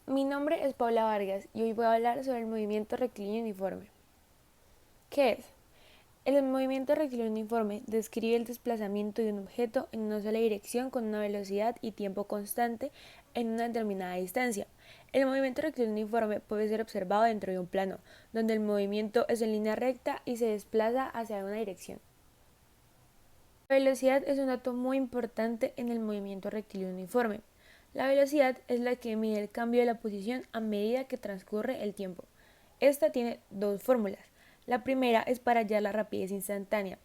Mi nombre es Paula Vargas y hoy voy a hablar sobre el movimiento rectilíneo uniforme. ¿Qué es? El movimiento rectilíneo uniforme describe el desplazamiento de un objeto en una sola dirección con una velocidad y tiempo constante en una determinada distancia. El movimiento rectilíneo uniforme puede ser observado dentro de un plano, donde el movimiento es en línea recta y se desplaza hacia una dirección. La velocidad es un dato muy importante en el movimiento rectilíneo uniforme. La velocidad es la que mide el cambio de la posición a medida que transcurre el tiempo. Esta tiene dos fórmulas. La primera es para hallar la rapidez instantánea,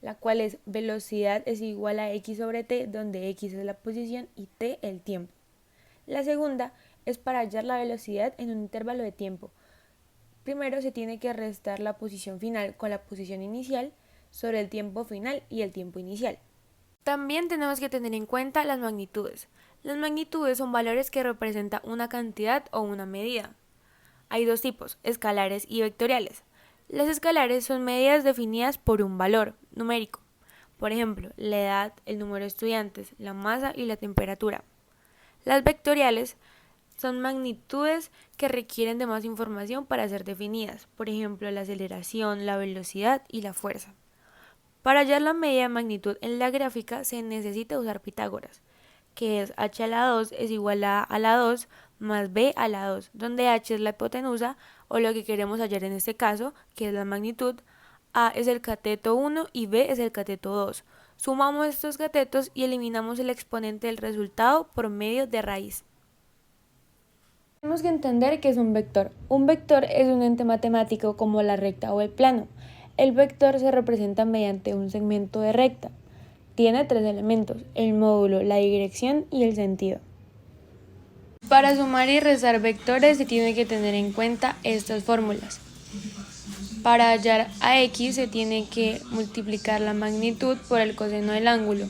la cual es velocidad es igual a x sobre t, donde x es la posición y t el tiempo. La segunda es para hallar la velocidad en un intervalo de tiempo. Primero se tiene que restar la posición final con la posición inicial sobre el tiempo final y el tiempo inicial. También tenemos que tener en cuenta las magnitudes. Las magnitudes son valores que representan una cantidad o una medida. Hay dos tipos, escalares y vectoriales. Las escalares son medidas definidas por un valor numérico. Por ejemplo, la edad, el número de estudiantes, la masa y la temperatura. Las vectoriales son magnitudes que requieren de más información para ser definidas, por ejemplo, la aceleración, la velocidad y la fuerza. Para hallar la medida de magnitud en la gráfica se necesita usar Pitágoras, que es h a la 2 es igual a la 2 más b a la 2, donde h es la hipotenusa o lo que queremos hallar en este caso, que es la magnitud, a es el cateto 1 y b es el cateto 2. Sumamos estos catetos y eliminamos el exponente del resultado por medio de raíz. Tenemos que entender qué es un vector. Un vector es un ente matemático como la recta o el plano. El vector se representa mediante un segmento de recta. Tiene tres elementos, el módulo, la dirección y el sentido. Para sumar y restar vectores se tiene que tener en cuenta estas fórmulas. Para hallar a x se tiene que multiplicar la magnitud por el coseno del ángulo.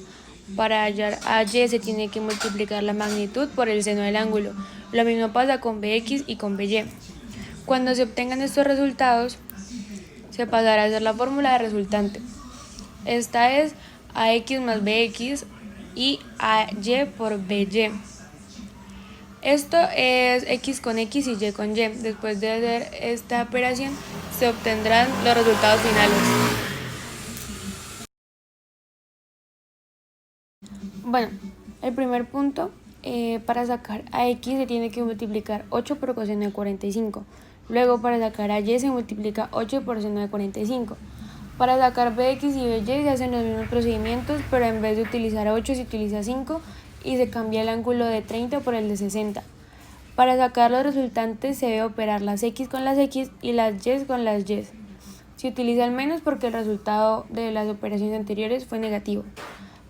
Para hallar a y se tiene que multiplicar la magnitud por el seno del ángulo. Lo mismo pasa con bx y con by. Cuando se obtengan estos resultados, se pasará a hacer la fórmula de resultante. Esta es ax más bx y ay por by. Esto es x con x y y con y. Después de hacer esta operación, se obtendrán los resultados finales. Bueno, el primer punto, para sacar a x se tiene que multiplicar 8 por coseno de 45. Luego, para sacar a y se multiplica 8 por seno de 45. Para sacar bx y by se hacen los mismos procedimientos, pero en vez de utilizar 8 se utiliza 5 y se cambia el ángulo de 30 por el de 60. Para sacar los resultantes se debe operar las x con las x y las y con las y. Se utiliza el menos porque el resultado de las operaciones anteriores fue negativo.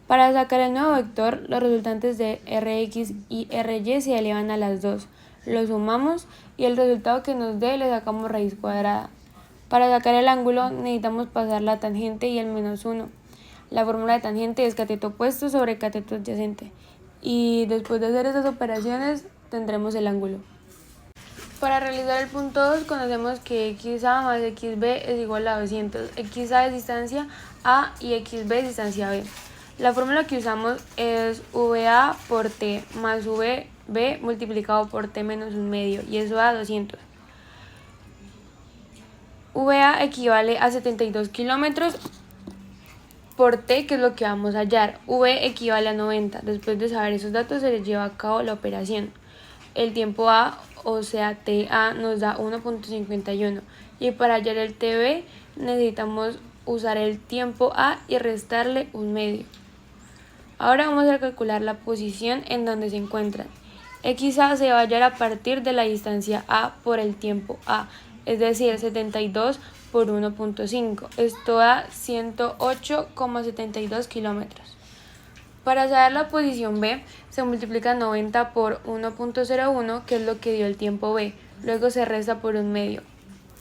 Para sacar el nuevo vector, los resultantes de Rx y Ry se elevan a las 2. Lo sumamos y el resultado que nos dé le sacamos raíz cuadrada. Para sacar el ángulo necesitamos pasar la tangente y el menos 1. La fórmula de tangente es cateto opuesto sobre cateto adyacente. Y después de hacer esas operaciones tendremos el ángulo. Para realizar el punto 2 conocemos que xa más xb es igual a 200. Xa es distancia a y xb es distancia b. La fórmula que usamos es VA por T más VB multiplicado por T menos un medio y eso da 200. VA equivale a 72 kilómetros por T, que es lo que vamos a hallar. V equivale a 90. Después de saber esos datos se les lleva a cabo la operación. El tiempo A, o sea TA, nos da 1.51 y para hallar el TB necesitamos usar el tiempo A y restarle un medio. Ahora vamos a calcular la posición en donde se encuentran. XA se va a hallar a partir de la distancia A por el tiempo A, es decir, 72 por 1.5. Esto da 108,72 kilómetros. Para saber la posición B, se multiplica 90 por 1.01, que es lo que dio el tiempo B. Luego se resta por un medio.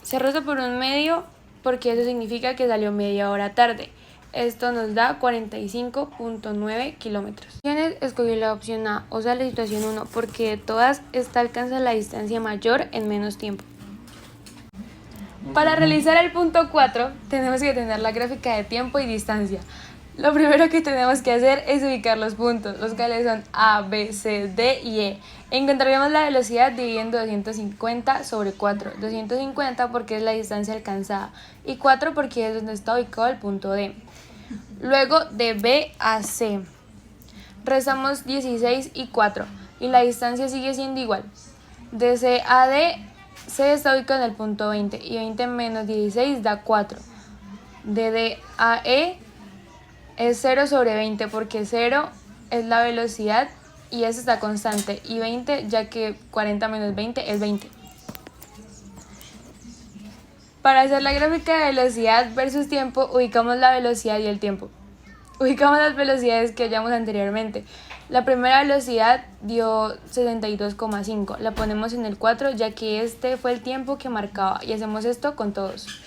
Se resta por un medio porque eso significa que salió media hora tarde. Esto nos da 45.9 kilómetros. Escogí la opción A, o sea la situación 1, porque de todas esta alcanza la distancia mayor en menos tiempo. Para realizar el punto 4 tenemos que tener la gráfica de tiempo y distancia. Lo primero que tenemos que hacer es ubicar los puntos, los cuales son A, B, C, D y E. Encontraremos la velocidad dividiendo 250 sobre 4. 250 porque es la distancia alcanzada y 4 porque es donde está ubicado el punto D. Luego de B a C, restamos 16 y 4 y la distancia sigue siendo igual. De C a D, C está ubicado en el punto 20 y 20 menos 16 da 4. De D a E es 0 sobre 20 porque 0 es la velocidad y esa está constante y 20 ya que 40 menos 20 es 20. Para hacer la gráfica de velocidad versus tiempo ubicamos la velocidad y el tiempo. Ubicamos las velocidades que hallamos anteriormente. La primera velocidad dio 62,5. La ponemos en el 4 ya que este fue el tiempo que marcaba y hacemos esto con todos.